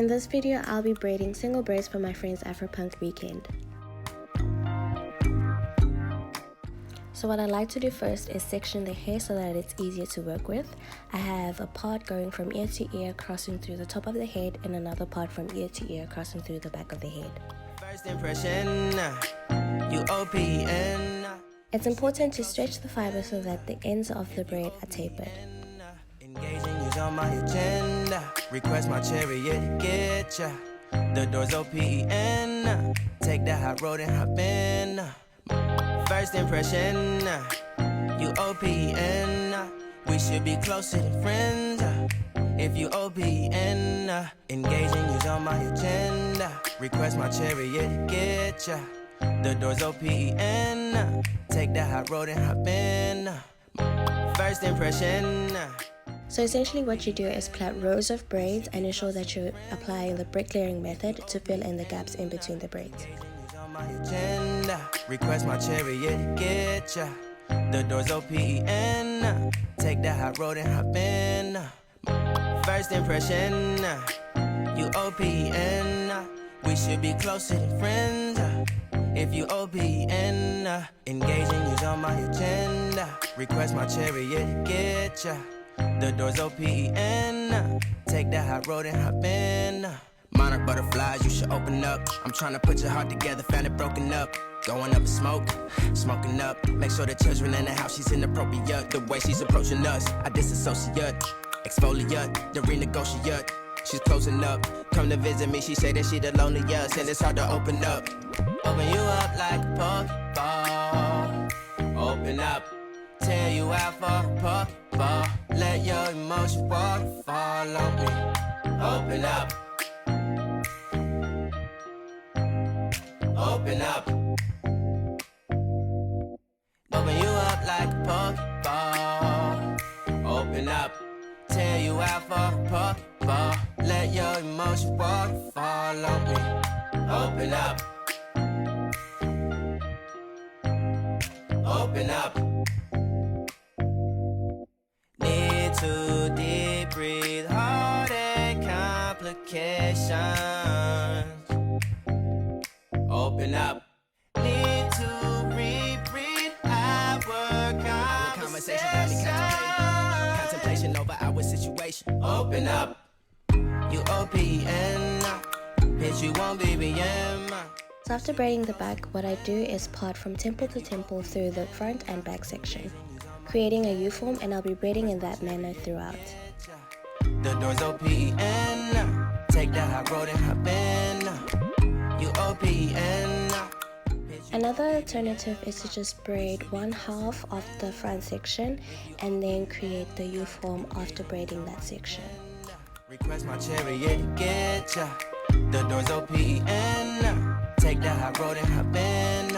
In this video, I'll be braiding single braids for my friend's Afropunk weekend. So what I like to do first is section the hair so that it's easier to work with. I have a part going from ear to ear crossing through the top of the head and another part from ear to ear crossing through the back of the head. First impression, you OPN. It's important to stretch the fiber so that the ends of the braid are tapered. Engaging you's on my agenda. Request my chariot, get ya. The door's OPN. Take the high road and hop in. First impression, you OPN. We should be closer than friends. If you OPN, engaging you's on my agenda. Request my chariot, get ya. The door's OPN. Take the high road and hop in. First impression. So essentially what you do is plait rows of braids and ensure that you're applying the bricklayering method to fill in the gaps in between the braids. Request my chariot, get ya. The door's OPN. Take the high road and hop in. First impression, you OPN. We should be closer than friends. If you OPN, engaging you's on my agenda. Request my chariot, get ya. The door's OPN. Take the high road and hop in. Monarch butterflies, you should open up. I'm trying to put your heart together, found it broken up. Going up in smoke, smoking up. Make sure the children in the house, she's inappropriate. The way she's approaching us, I disassociate. Exfoliate, the renegotiate. She's closing up, come to visit me. She say that she the loneliest, and it's hard to open up. Open you up like a Pokeball. Open up, tear you out for a Pokeball. Let your emotions waterfall on me. Open up. Open up. Open you up like a Pokeball. Open up. Tear you out for a Pokeball. Let your emotions waterfall on me. Open up. Open up. Need to deep breathe, heart and complications. Open up. Need to reread our conversation. Got me contemplation over our situation. Open up. You OPN. Bitch, you won't BBM. So after braiding the back, what I do is part from temple to temple through the front and back section, creating a U-form, and I'll be braiding in that manner throughout. The door's OPN. Take the high road and hop in. You OPN. Another alternative is to just braid one half of the front section and then create the U-form after braiding that section. Request my chariot, get ya. The door's OPN. Take the high road and hop in.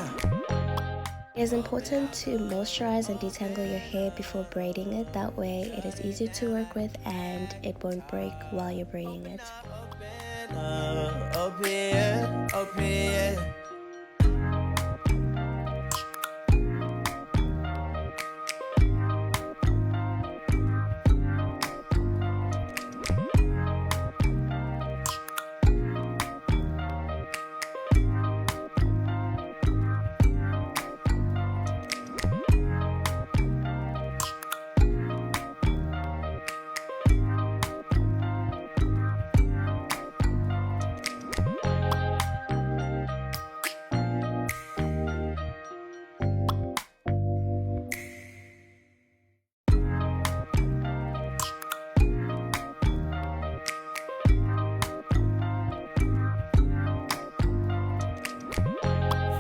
It is important to moisturize and detangle your hair before braiding it. That way it is easier to work with and it won't break while you're braiding it. OPN, OPN.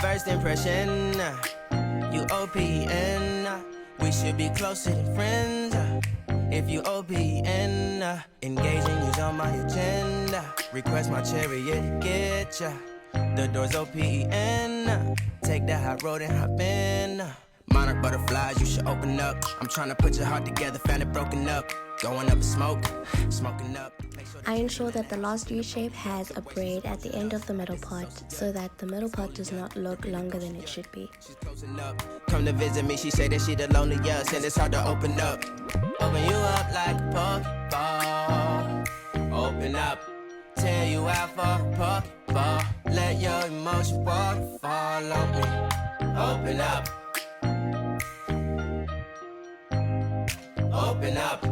First impression, you OPN. We should be closer than friends. If you OPN, engaging you's on my agenda. Request my chariot, get ya. The door's OPN. Take the high road and hop in. Monarch butterflies, you should open up. I'm trying to put your heart together, found it broken up. Going up in smoke, smoking up. I ensure that the last U-shape has a braid at the end of the middle part so that the middle part does not look longer than it should be. She's closing up, come to visit me. She say that she the loneliest, and it's hard to open up. Open you up like a Pokeball. Open up, tear you out for a puff. Let your emotion waterfall on me. Open up. Open up.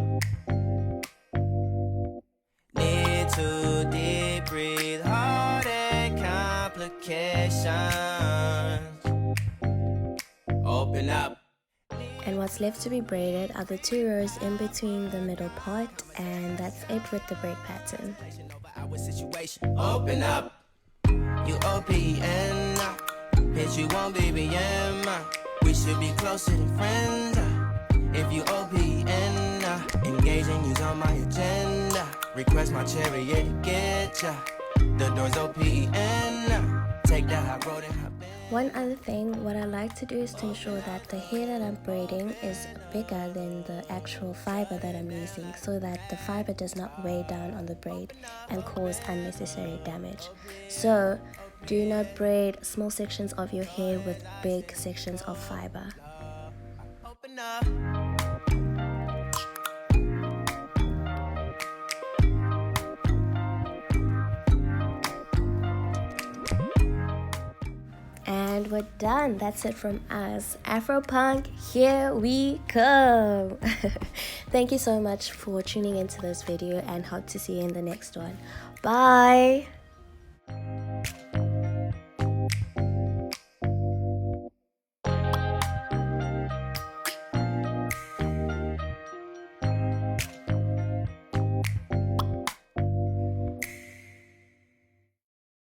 Need to deep breathe, heartache complications. Open up. And what's left to be braided are the 2 rows in between the middle part, and that's it with the braid pattern. Open up. You OPN. Bitch, you won't BBM. We should be closer than friends. If you OPN, engaging you's on my agenda. Request my chariot to get ya. The door's OPN. Take the high road and hop in. One other thing, what I like to do is to ensure that the hair that I'm braiding is bigger than the actual fiber that I'm using, so that the fiber does not weigh down on the braid and cause unnecessary damage. So do not braid small sections of your hair with big sections of fiber. Open up. And we're done. That's it from us. Afropunk, here we come. Thank you so much for tuning into this video, and hope to see you in the next one. Bye.